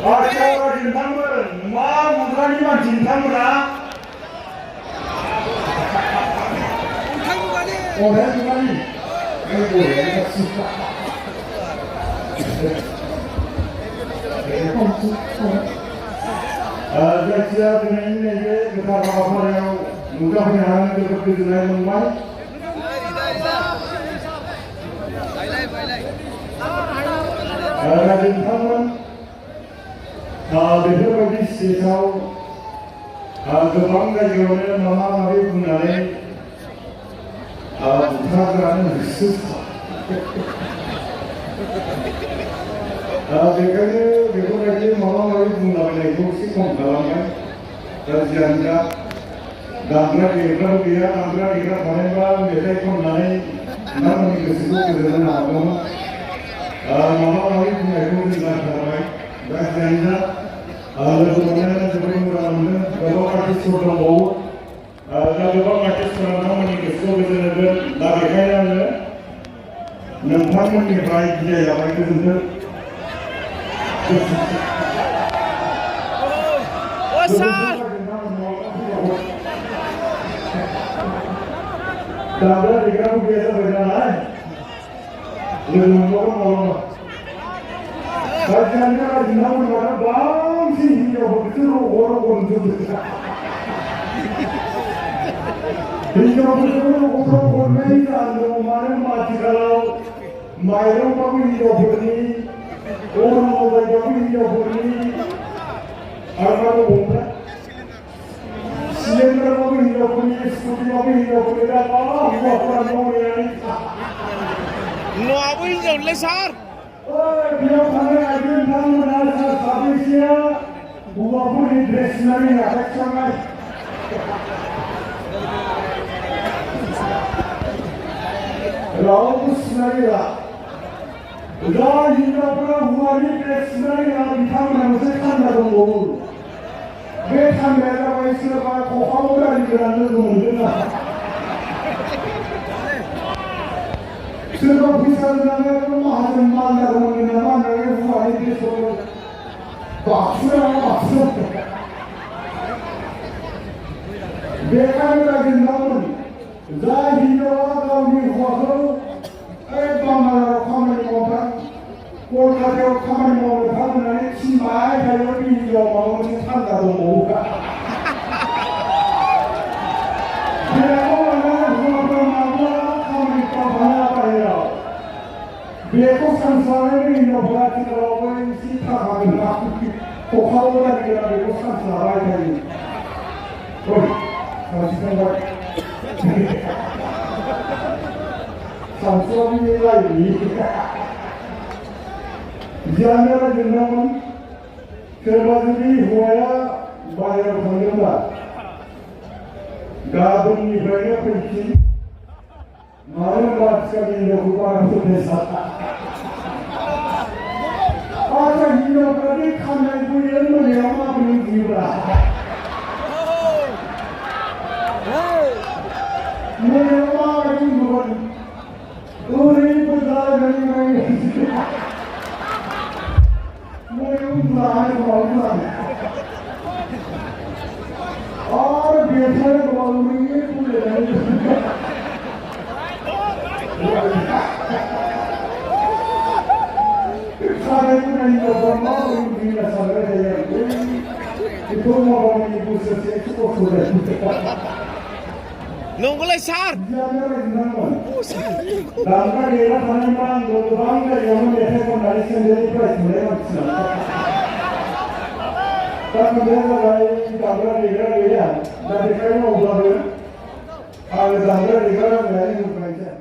आरो नोंथांमोन मा मुगानि मानसि नोंथांमोना अन्थाइ मुगानि जायखिजाया दिनैनि नैबे गोथार हाबाफारियाव नुजाफैनो हानानै जोबोद गोजोननाय मोनबाय। नोंथांमोन बेफोरबायदि स्टेजआव गोबां जायगायावनो माबा माबि बुंनानै बुथारग्रानो होसो बेखायनो बेफोरबायदि माबा माबि बुंलाबायनायखौ एसे खम खालामबाय। जियानो जा दामग्रा देग्राबो गैया, दामग्रा देग्रा थानायबा मेथाइ खननानै नोंथांमोननि गोसोखौ गोजोनहोनो हागौमोन। माबा माबि बुंनायखौ जों गारथारबाय। दा जियानो जा लोगो मोननानै जोबोद मोजां मोनदों। गोबां आर्टिस्टफोर दंबावो, दा गोबां आर्टिस्टफोरा नोंथांमोननि गोसोखौ गोजोनहोगोन। दा बेखायनो आङो नोंथांमोननिफ्राय बिदाय लाबाय। गोजोन्थों। दामग्रा देग्राबो गैया जाबाय नालाय लोगो मोनबावगोन माब्लाबा। दा जियानो जा नोंथांमोनहा बांसिन हिनजावफोरखौसो रग' रग' नुजोबदों। हिनजावफोरखौ रग' रग' हरनायनि जाहोन दङ। मानो होनबा आथिखालाव माइरंबाबो हिनजावफोरनि, अन मावबायबाबो हिनजावफोरनि, आरो मा दंबावोमोन सिलेन्डारबाबो हिनजावफोरनि, स्कुटिबाबो हिनजावफोरनि। दा मा हौवाफोरा मावनायानो न'आबो हिनजावलै सार। बेयाव थानाय आइजो नोंथांमोना साबैसेया हौवाफोरनि ड्रेस सिनारि आखाइ थिखांनाय? रावबो सिनारि होआ। जा हिनजावफोरा हौवानि ड्रेस सिनारि होआ बिथांमोनहा मोनसे थान्दा दंबावो। बे थान्दाया जाबाय सोरबा खखाव गारि गोनां लोगो मोनदोंना, सोरबा फैसा गोनां माहाजोन मालदार मोनगोन नामा होननानै हौवानि ड्रेसखौ बाक्सुरा बेखायनो रायजो नोंथांमोन, जा हिनजावा गावनि हौवाखौ बांगालाव खामानि मावथां, कलकातायाव खामानि मावनो थां होननानै थिनबाय थायो, बे हिनजावा माबा मोनसे थान्दा दंबावो। बेखौ सानस्लानानै हिनजावफोरा आथिखालावबो एसे थाखा गोनां खखाव गारि गोनां बेखौ सानस्लाबाय थायो। सानस्लाबाय सानस्लाबि लायनि जियानो रायजोनामोन। सोरबा जुदि हौवाया बाहेरायाव थांदोंब्ला गाबोननिफ्रायनो फैफिन। मानो होनबा आथिखालनि हिनजावखौ बारा फोथायला। आरो हिनजावफ्रादि खानाय बोयो मोनायाव माबोरै उन्दुयोब्रा? मोनायाव माबायदि उन्दुगोन? ओरैबो जालायनानै मोनायाव उन्दुलाहाय माबा आरो बेथाय ओरैनो बुलायनानै खानाय बोनायनि उनाव माबोरै उन्दुयोब्ला सानबाय थायो। बेखौ माबानि बोसोरसे एसे खस्थ' जायो। नंगौलाय सार। दामग्रा देग्रा थानायबा आंबो गोबां जायगायावनो मेथाइ खननानै सेन्देलनि प्राइज मोननाय मानसि नालाय। दा खोथाया जाबाय दामग्रा देग्रा गैया। दा बेखायनो अब्लाबो आङो दामग्रा देग्रा होननानै बुंनायसै।